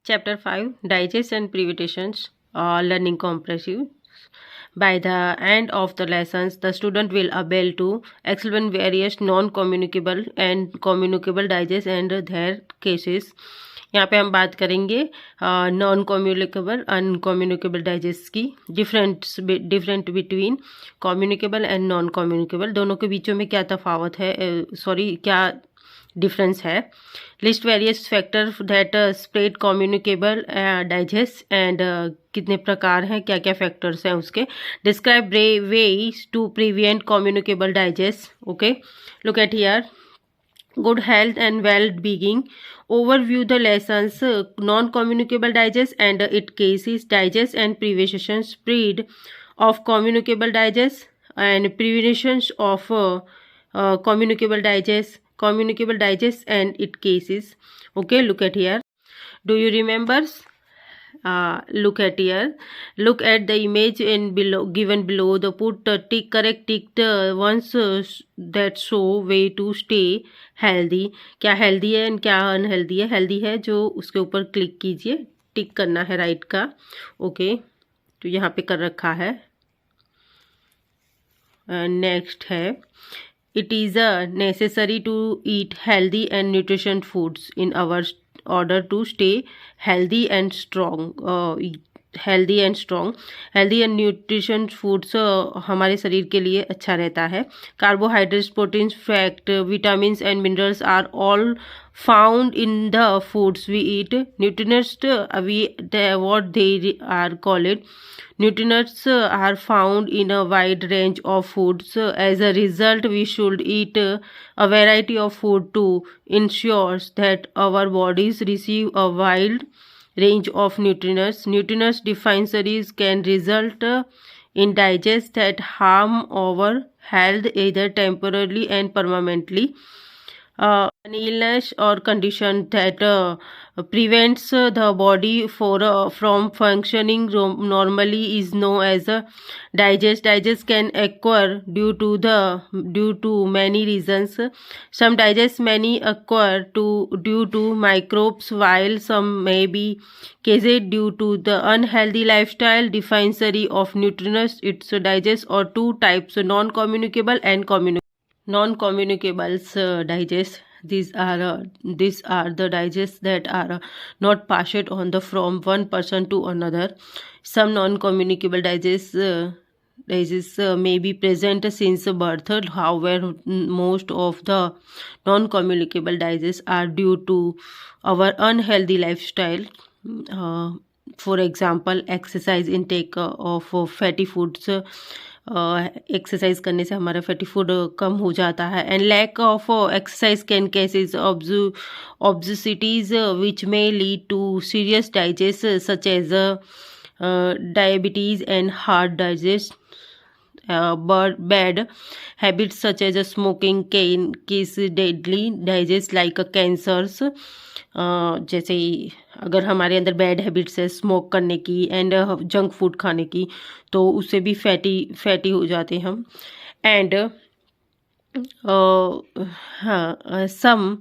Chapter 5 Digest and Preparations Learning Comprehensive. By the end of the lessons, the student will able to explain various non-communicable and communicable digest and their cases. यहाँ पे हम बात करेंगे non communicable अनकम्युनिकेबल digest की different between communicable and non communicable, दोनों के बीचों में क्या तफावत है, क्या डिफरेंस है. List various factor that spread communicable disease and कितने प्रकार हैं, क्या क्या फैक्टर्स हैं उसके. Describe ways to prevent communicable disease. Okay, look at here. Good health and well-being. Overview the lessons. Non-communicable digest and its cases. Digest and prevention. Spread of communicable digest and preventions of communicable digest. Communicable digest and its cases. Okay, look at here. Do you remember? Look at here. Look at the image in below given below. The put tick correct tick ones that show way to stay healthy. क्या healthy है and क्या unhealthy है. Healthy है जो उसके ऊपर click कीजिए, टिक करना है राइट का. ओके, तो यहाँ पे कर रखा है. नेक्स्ट है, it is necessary to eat healthy and nutrition foods in our order to stay healthy and strong. Healthy and nutrition foods हमारे शरीर के लिए अच्छा रहता है. Carbohydrates, proteins, fat, vitamins and minerals are all found in the foods we eat. Nutrients, what they are called. Nutrients are found in a wide range of foods. As a result, we should eat a variety of food to ensure that our bodies receive a wide range of nutrients. Nutrients deficiencies can result in digest that harm our health either temporarily and permanently. An illness or condition that prevents the body from functioning normally is known as a digest. Digest can occur due to many reasons. Some digest many occur due to microbes, while some may be caused due to the unhealthy lifestyle. Deficiency of nutrients, its digest or two types: non-communicable and communicable. Non-communicables digest. These are the digests that are not passed on from one person to another. Some non-communicable digests may be present since birth. However, most of the non-communicable digests are due to our unhealthy lifestyle. For example, exercise intake of fatty foods. Exercise करने से हमारा fatty food कम हो जाता है. And lack of exercise can causes obesities which may lead to serious disease such as diabetes and heart disease. Bad habits such as smoking can cause deadly digest like cancers. जैसे अगर हमारे अंदर bad habits है smoke करने की and junk food खाने की, तो उससे भी फैटी हो जाते हैं हम. एंड हाँ, सम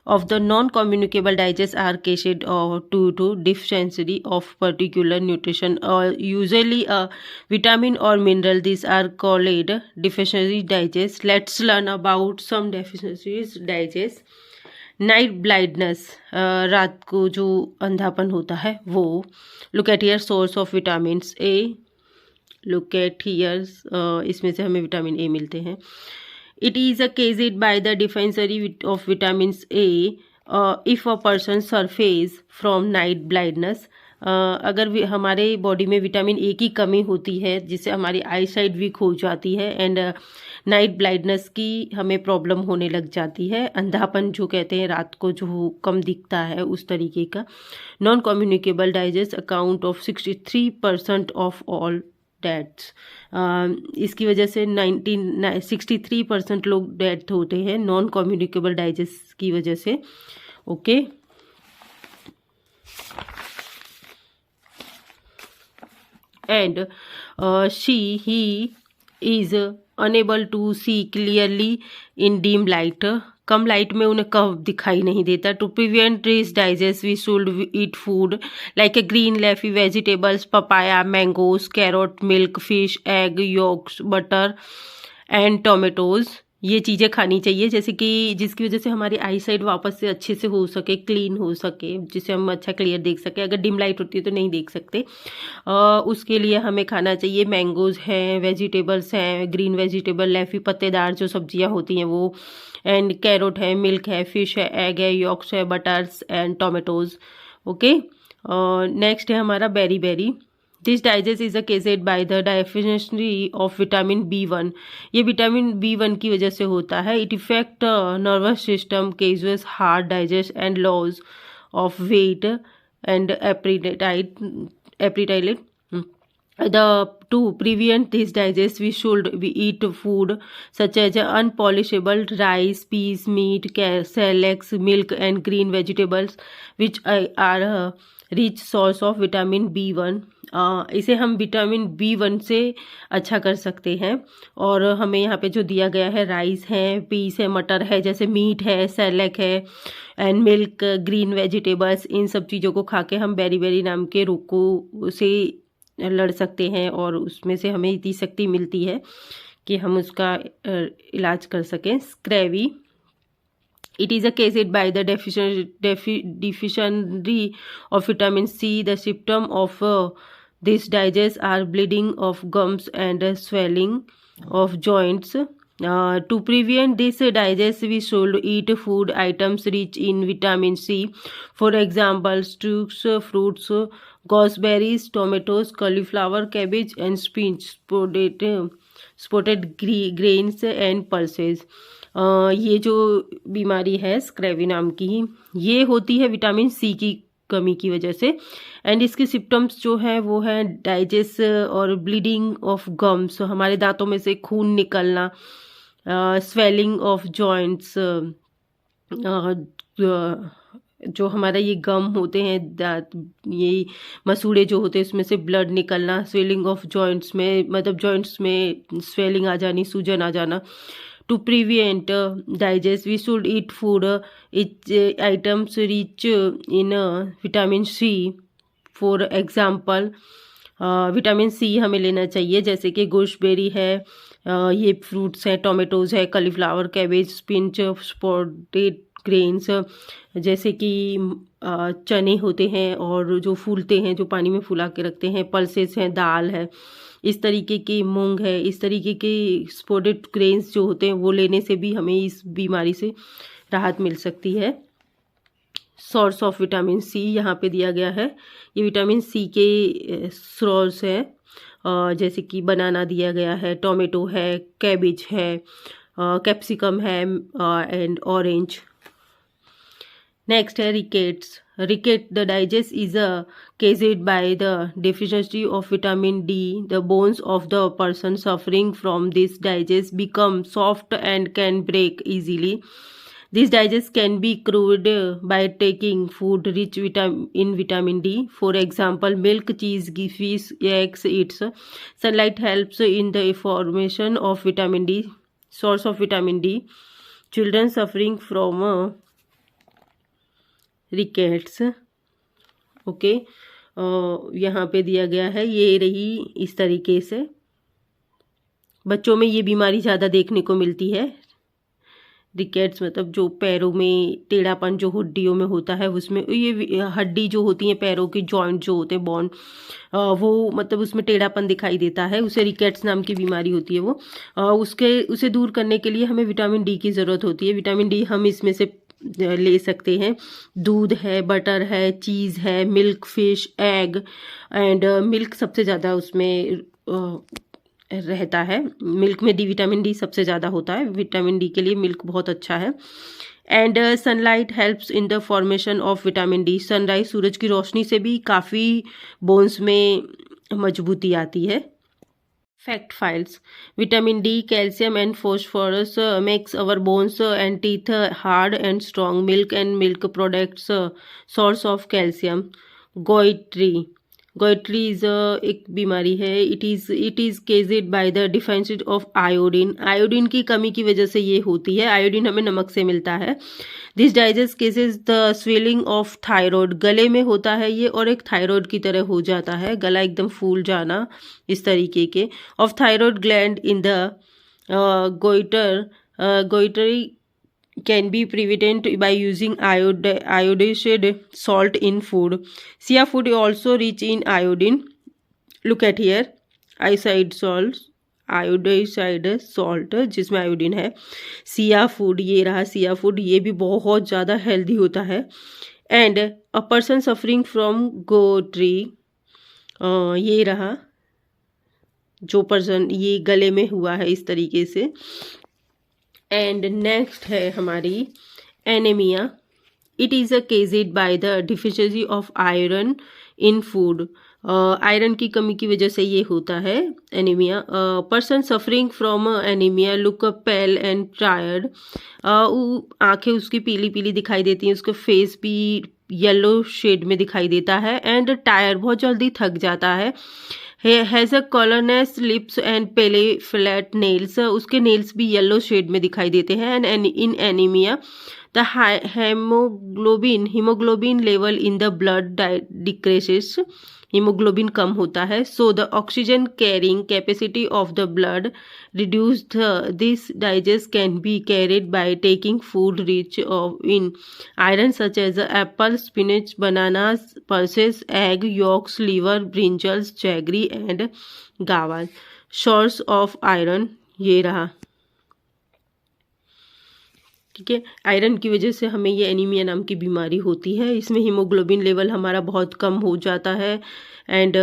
of the non-communicable digests are caused due to deficiency of particular nutrition or usually a vitamin or mineral. These are called deficiency digests. Let's learn about some deficiencies digest. Night blindness, रात को जो अंधापन होता है वो. Look at here source of vitamin A. Look at here, इसमें से हमें vitamin A मिलते हैं. It is caused by the deficiency of vitamins A if a person suffers from night blindness. अगर हमारे बॉडी में विटामिन ए की कमी होती है जिससे हमारी आई साइट वीक हो जाती है एंड नाइट ब्लाइंडनेस की हमें प्रॉब्लम होने लग जाती है. अंधापन जो कहते हैं, रात को जो कम दिखता है, उस तरीके का. Non communicable digest account of 63% of all deaths. इसकी वजह से 63% लोग डेथ होते हैं नॉन कम्युनिकेबल डाइजेस्ट की वजह से. Okay, and he is unable to see clearly in dim light. कम लाइट में उन्हें कब दिखाई नहीं देता। To prevent this disease we should eat food like a green leafy vegetables, papaya, mangoes, carrot, milk, fish, egg, yolks, butter and tomatoes. ये चीज़ें खानी चाहिए जैसे कि जिसकी वजह से हमारी आई साइट वापस से अच्छे से हो सके, क्लीन हो सके, जिससे हम अच्छा क्लियर देख सके। अगर डिम लाइट होती है तो नहीं देख सकते। उसके लिए हमें खाना चाहिए मैंगोज हैं, वेजिटेबल्स हैं, ग्रीन वेजिटेबल, लेफी पत्तेदार जो सब्जियां होती हैं वो, एंड कैरोट है, मिल्क है, फिश है, एग है, यॉक्स है, butters and tomatoes. Okay, next है हमारा beriberi. This disease is a caused by the deficiency of vitamin B1। ये विटामिन B1 की वजह से होता है। It effect nervous system, causes heart, disease and loss of weight and appetite. To prevent this digest, we should eat food such as unpolishable rice, peas, meat, cereals, milk, and green vegetables, which are a rich source of vitamin B1। इसे हम vitamin B1 से अच्छा कर सकते हैं। और हमें यहाँ पे जो दिया गया है, राइस है, पीस है, मटर है, जैसे मीट है, सेरेलैक है, एंड मिल्क, ग्रीन वेजिटेबल्स, इन सब चीज़ों को खा के हम बेरी बेरी नाम के रोग को से लड़ सकते हैं और उसमें से हमें इतनी शक्ति मिलती है कि हम उसका इलाज कर सकें। Scurvy, it is a caused by the deficiency of vitamin C। The symptom of this digest are bleeding of gums and swelling of joints। To prevent this digest, we should eat food items rich in vitamin C, for example fruits, gooseberries, tomatoes, cauliflower, cabbage and spinach, spotted grains and pulses। ये जो बीमारी है स्क्रैवी नाम की, ये होती है vitamin C की कमी की वजह से। एंड इसके सिम्टम्स जो हैं वो है डाइजेस्ट और ब्लीडिंग ऑफ गम्स, हमारे दांतों में से खून निकलना, स्वेलिंग ऑफ जॉइंट्स, जो हमारा ये गम होते हैं, दांत, ये मसूड़े जो होते हैं उसमें से ब्लड निकलना, स्वेलिंग ऑफ जॉइंट्स में, मतलब जॉइंट्स में स्वेलिंग आ जानी, सूजन आ जाना। To prevent digest, we should eat food items rich in vitamin C। For example, vitamin C हमें लेना चाहिए जैसे कि gooseberry है, ये फ्रूट्स हैं, टोमेटोज है, cauliflower, cabbage, spinach, spotted grains, जैसे कि चने होते हैं और जो फूलते हैं, जो पानी में फुला के रखते हैं, पल्सेस हैं, दाल है, इस तरीके की मूंग है, इस तरीके के स्पॉटेड ग्रेन्स जो होते हैं वो लेने से भी हमें इस बीमारी से राहत मिल सकती है। सोर्स ऑफ विटामिन सी यहाँ पे दिया गया है। ये विटामिन सी के सोर्स हैं, जैसे कि बनाना दिया गया है, टोमेटो है, कैबेज है, कैप्सिकम है एंड ऑरेंज। नेक्स्ट है rickets. Ricket, the digest is caused by the deficiency of vitamin D। The bones of the person suffering from this digest become soft and can break easily। This digest can be cured by taking food rich in vitamin D, for example milk, cheese, fish, eggs, eats। Sunlight helps in the formation of vitamin D। Source of vitamin D, children suffering from rickets. Okay, यहाँ पे दिया गया है, ये रही इस तरीके से। बच्चों में ये बीमारी ज़्यादा देखने को मिलती है। रिकेट्स मतलब जो पैरों में टेढ़ापन जो हड्डियों में होता है, उसमें ये हड्डी जो होती है, पैरों के जॉइंट जो होते हैं, बोन, वो मतलब उसमें टेढ़ापन दिखाई देता है, उसे रिकेट्स नाम की बीमारी होती है। वो उसे दूर करने के लिए हमें विटामिन डी की ज़रूरत होती है। विटामिन डी हम इसमें से ले सकते हैं। दूध है, बटर है, चीज़ है, milk, fish, egg and milk सबसे ज़्यादा उसमें रहता है। मिल्क में विटामिन डी सबसे ज़्यादा होता है। विटामिन डी के लिए मिल्क बहुत अच्छा है। And sunlight helps in the formation of vitamin D. Sunrise, सूरज की रोशनी से भी काफ़ी बोन्स में मजबूती आती है। Fact files. Vitamin D, calcium and phosphorus makes our bones and teeth hard and strong. Milk and milk products source of calcium. Goitre, goitre is एक बीमारी है। It is caused by the deficiency of iodine. Iodine की कमी की वजह से ये होती है। आयोडीन हमें नमक से मिलता है। This digest cases the swelling of thyroid. गले में होता है ये और एक थायराइड की तरह हो जाता है, गला एकदम फूल जाना इस तरीके के। Of thyroid gland in the goiter. Goiter can be prevented by using iodized salt in food. Shea food also rich in iodine. Look at here, iodized salt, iodized salt जिसमें आयोडीन है। सिया फूड, ये रहा Siya food, ये भी बहुत ज़्यादा healthy होता है। And a person suffering from goitre, ये रहा जो पर्सन ये गले में हुआ है इस तरीके से। एंड नेक्स्ट है हमारी anaemia. It is a caused by the deficiency of iron in food. Iron की कमी की वजह से ये होता है anaemia. Person suffering from anaemia look pale and tired. आंखें उसकी पीली पीली दिखाई देती हैं, उसका फेस भी येलो शेड में दिखाई देता है। एंड टायर, बहुत जल्दी थक जाता है। Has a colourless lips and pale flat nails. उसके नेल्स भी येलो शेड में दिखाई देते हैं। And in anaemia the haemoglobin level in the blood decreases. Haemoglobin कम होता है। So the oxygen carrying capacity of the blood reduced. This digest can be carried by taking food rich in iron such as apple, spinach, bananas, pulses, egg yolks, liver, brinjals, jaggery and guava. Source of iron, ये रहा। ठीक है, iron की वजह से हमें ये anaemia नाम की बीमारी होती है। इसमें हीमोग्लोबिन लेवल हमारा बहुत कम हो जाता है एंड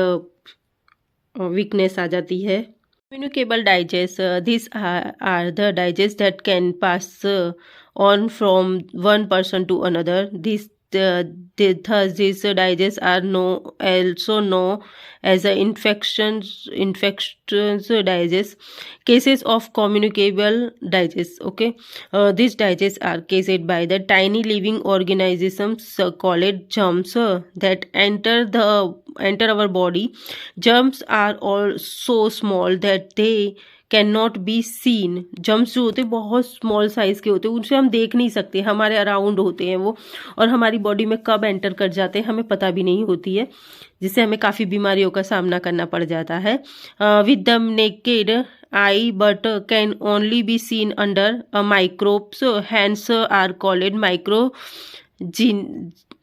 वीकनेस आ जाती है। Communicable digest. These are the digests that can pass on from one person to another. Thus these digests are also known as infections digest. Cases of communicable digest. Okay, these digests are caused by the tiny living organisms called germs that enter our body. Germs are all so small that they can not be seen. Germs जो होते हैं बहुत small size के होते हैं, उनसे हम देख नहीं सकते, हमारे अराउंड होते हैं वो, और हमारी बॉडी में कब एंटर कर जाते हैं हमें पता भी नहीं होती है, जिससे हमें काफ़ी बीमारियों का सामना करना पड़ जाता है। With the naked eye but can only be seen under microbes. Hence are called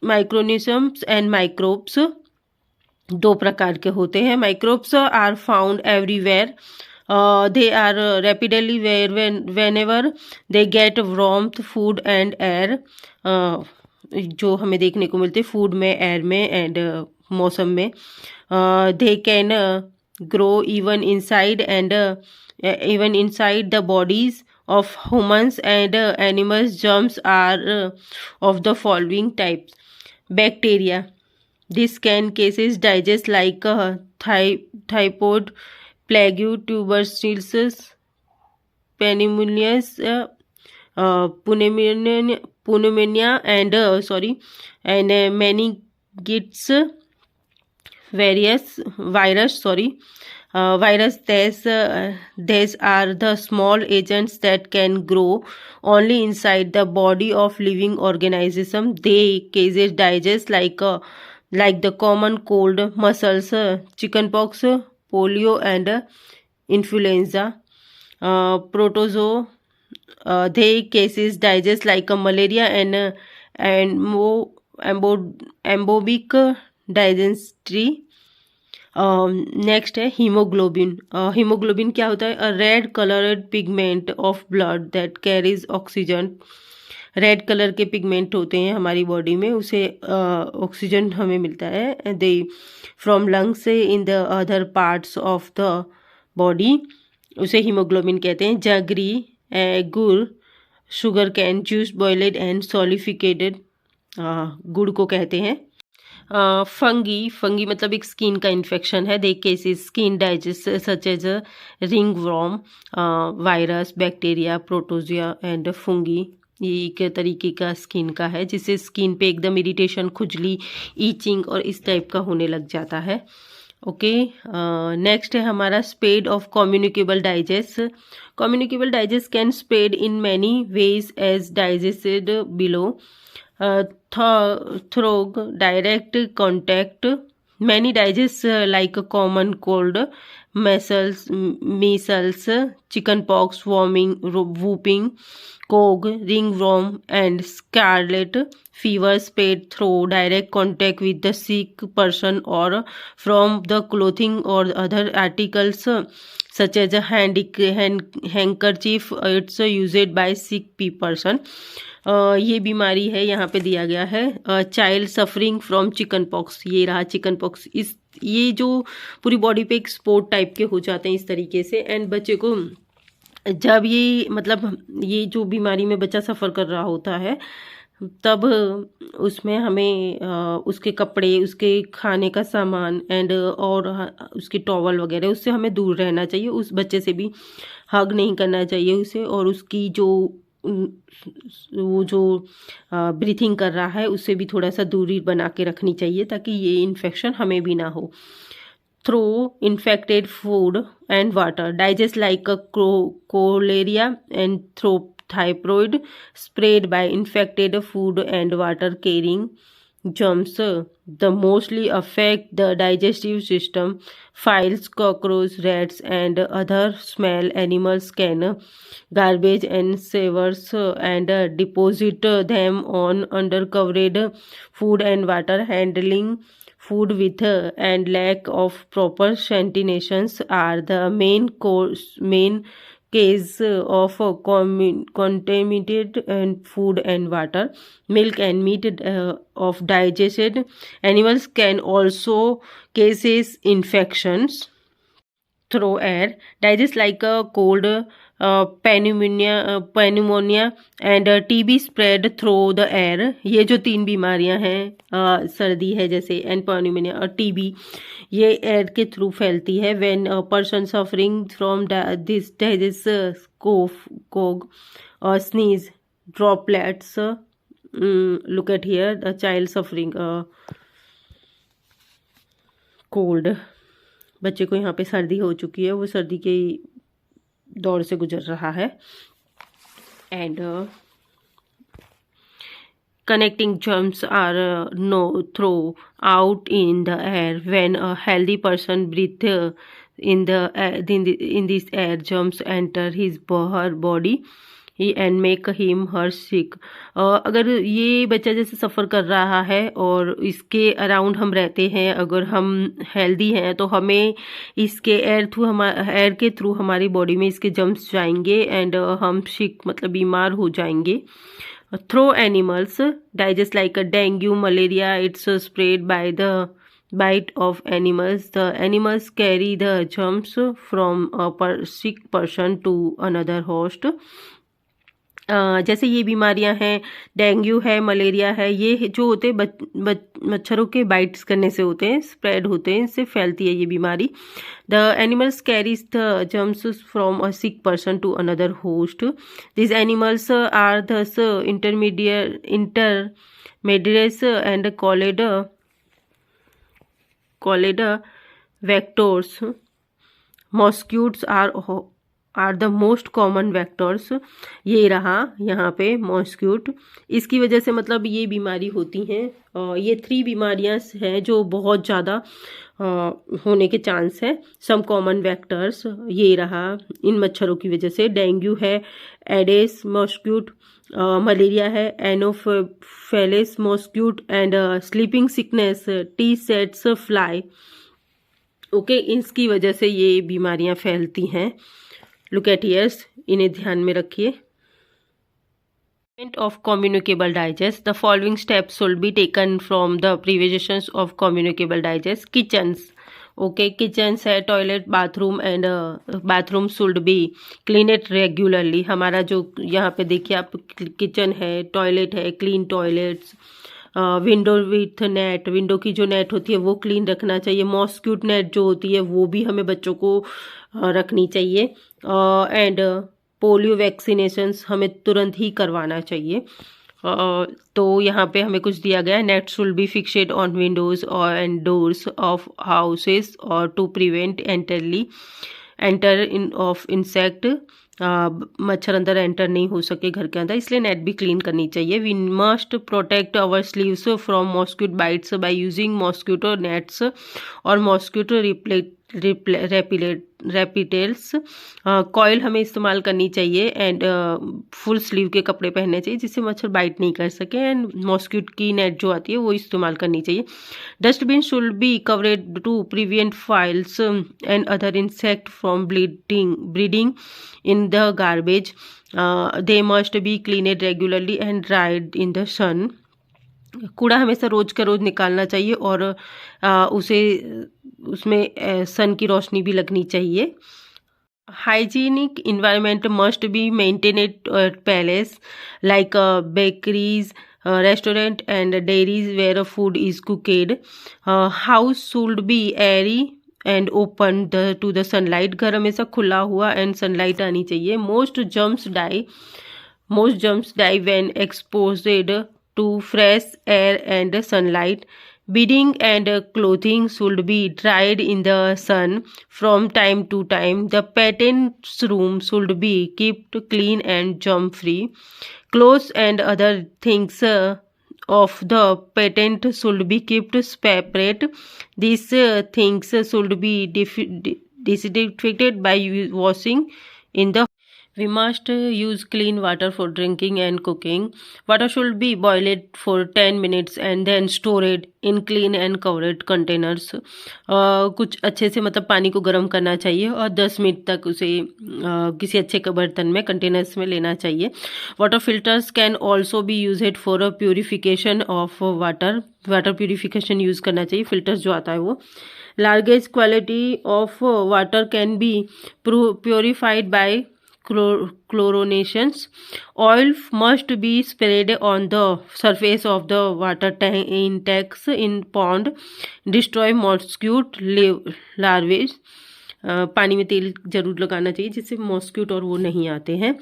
microorganisms and microbes. दो प्रकार के होते हैं। Microbes are found everywhere. They are rapidly whenever they get warmth, food and air. जो हमें देखने को मिलते फूड में, एयर में एंड मौसम में। They can grow even inside the bodies of humans and animals. Germs are of the following types. Bacteria. This can cases digest like typhoid, plague, tuberculosis, pneumonia and meningitis, various virus. Virus. These are the small agents that can grow only inside the body of living organism. They cases digest like the common cold, muscles, chickenpox, polio and influenza. Protozoa. They cases digest like a malaria and embobic dysentery. Next है haemoglobin. Haemoglobin क्या होता है? A red coloured pigment of blood that carries oxygen. Red colour के pigment होते हैं हमारी body में, उसे ऑक्सीजन हमें मिलता है दे फ्रॉम लंग्स से in the other parts of the body, उसे हीमोग्लोबिन कहते हैं। जगरी, गुड़, शुगर कैन, जूस बॉयलेड एंड सॉलिफिकेटेड, गुड़ को कहते हैं। फंगी मतलब एक स्किन का इन्फेक्शन है। They causes skin disease such as ringworm, virus, bacteria, protozoa and fungi. ये एक तरीके का स्किन का है जिससे स्किन पे एकदम इरिटेशन, खुजली, ईचिंग और इस टाइप का होने लग जाता है। ओके, नेक्स्ट है हमारा spread of communicable disease. Communicable disease can spread in many ways as discussed below. Through direct contact many disease like common cold, measles, chicken pox, warming, whooping, cough, रिंगworm and scarlet fever spread through direct contact with the sick person or from the clothing or other articles such as a handkerchief. It's used by sick person. ये बीमारी है, यहाँ पे दिया गया है child suffering from chicken pox. ये रहा चिकन पॉक्स। इस ये जो पूरी बॉडी पे एक स्पॉट टाइप के हो जाते हैं इस तरीके से, एंड बच्चे को जब ये मतलब ये जो बीमारी में बच्चा सफ़र कर रहा होता है तब उसमें हमें उसके कपड़े, उसके खाने का सामान एंड और उसके टॉवल वगैरह उससे हमें दूर रहना चाहिए। उस बच्चे से भी हग नहीं करना चाहिए उसे, और उसकी जो वो जो ब्रीथिंग कर रहा है उससे भी थोड़ा सा दूरी बना के रखनी चाहिए ताकि ये इन्फेक्शन हमें भी ना हो। Through infected food and water disease like a cholera and through thyroid spread by infected food and water carrying germs. The mostly affect the digestive system. Flies, cockroaches, rats and other small animals can garbage and sewers and deposit them on undercovered food and water. Handling food with and lack of proper sanitation are the main case of contaminated and food and water. Milk and meat of digested animals can also causes infections through air. Digest like a cold, pneumonia and TB spread through the air. ये जो 3 बीमारियां हैं, सर्दी है जैसे and pneumonia और TB, ये air के थ्रू फैलती है। When a person suffering from this disease cough और sneeze droplets. Look at here the child suffering cold. बच्चे को यहाँ पे सर्दी हो चुकी है, वो सर्दी के दौर से गुजर रहा है। And connecting germs are no throw out in the air. When a healthy person breathes in this air, germs enter his her body and make him her sick. अगर ये बच्चा जैसे सफ़र कर रहा है और इसके अराउंड हम रहते हैं, अगर हम हेल्दी हैं तो हमें इसके एयर के थ्रू हमारी बॉडी में इसके जम्स जाएंगे एंड हम सिक मतलब बीमार हो जाएंगे। Through animals digest like a dengue, malaria, it's spread by the bite of animals. The animals carry the germs from a sick person to another host. जैसे ये बीमारियां हैं, डेंगू है, मलेरिया है, ये जो होते हैं मच्छरों के बाइट्स करने से होते हैं, स्प्रेड होते हैं, इससे फैलती है ये बीमारी। The animals carries the germs from a sick person to another host. This animals are thus intermediates and called vectors. Mosquitoes are the most common vectors. ये रहा यहाँ पे मॉस्क्यूट। इसकी वजह से मतलब ये बीमारी होती हैं। ये 3 बीमारियां हैं जो बहुत ज़्यादा होने के चांस है। सम कॉमन वेक्टर्स ये रहा इन मच्छरों की वजह से। डेंगू है एडेस मॉस्क्यूट, मलेरिया है Anopheles mosquito and sleeping sickness tsetse fly. Okay, इसकी वजह से ये बीमारियां फैलती हैं। लुक एट हियर्स, इन्हें ध्यान में रखिए। of communicable digest. The following steps should be taken from the previsions of communicable digest. Kitchens. Okay, kitchens है, toilet, bathroom and bathroom should be clean regularly. हमारा जो यहाँ पे देखिए आप, किचन है, टॉयलेट है, clean toilets. Window with net, window की जो नेट होती है वो क्लीन रखना चाहिए. मॉस्क्यूट नेट जो होती है वो भी हमें बच्चों को रखनी चाहिए. एंड पोलियो वैक्सीनेशंस हमें तुरंत ही करवाना चाहिए। तो यहाँ पे हमें कुछ दिया गया है, net should be fixed on windows और एंड डोर्स ऑफ हाउसेस और to prevent enter in of insect, मच्छर अंदर एंटर नहीं हो सके घर के अंदर, इसलिए नेट भी क्लीन करनी चाहिए। We must protect our sleeves from mosquito bites by using mosquito nets और मॉस्क्यूटो रेपिटेल्स। कॉयल हमें इस्तेमाल करनी चाहिए एंड फुल स्लीव के कपड़े पहनने चाहिए जिससे मच्छर बाइट नहीं कर सके, एंड मॉस्क्यूट की नेट जो आती है वो इस्तेमाल करनी चाहिए। Dustbin should be covered to prevent flies and other insect from breeding in the garbage. They must be cleaned regularly and dried in the sun. कूड़ा हमेशा रोज का रोज निकालना चाहिए और उसमें सन की रोशनी भी लगनी चाहिए। Hygienic environment must be maintain at palace like bakeries, restaurant and dairies where food is cooked. House should be airy and open to the sunlight. घर हमेशा खुला हुआ एंड सनलाइट आनी चाहिए। Most germs die when exposed to fresh air and sunlight. Bedding and clothing should be dried in the sun from time to time. The patient's room should be kept clean and germ-free. Clothes and other things of the patient should be kept separate. These things should be disinfected by washing in the. We must use clean water for drinking and cooking. Water should be boiled for 10 minutes and then stored in clean and covered containers. कुछ अच्छे से मतलब पानी को गर्म करना चाहिए और 10 मिनट तक उसे किसी अच्छे बर्तन में कंटेनर्स में लेना चाहिए। Water filters can also be used for a purification of water. Water purification use करना चाहिए, फिल्टर्स जो आता है वो। Largest quality of water can be purified by chlorinations. Oil must be sprayed on the surface of the water intakes in pond. Destroy mosquito larvae. पानी में तेल जरूर लगाना चाहिए जिससे मॉस्क्यूटो और वो नहीं आते हैं।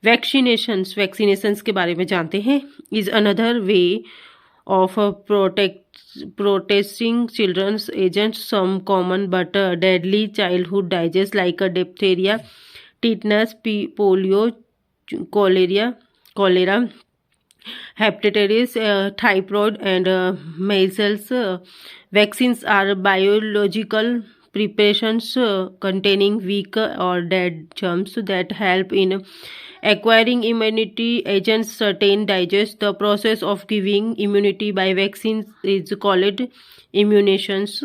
वैक्सीनेशंस के बारे में जानते हैं। Is another way of protecting children's agents. Some common but deadly childhood diseases like diphtheria, tetanus, polio, cholera, hepatitis, typhoid, and measles. Vaccines are biological preparations containing weak or dead germs that help in acquiring immunity. Agents certain digest. The process of giving immunity by vaccines is called immunizations.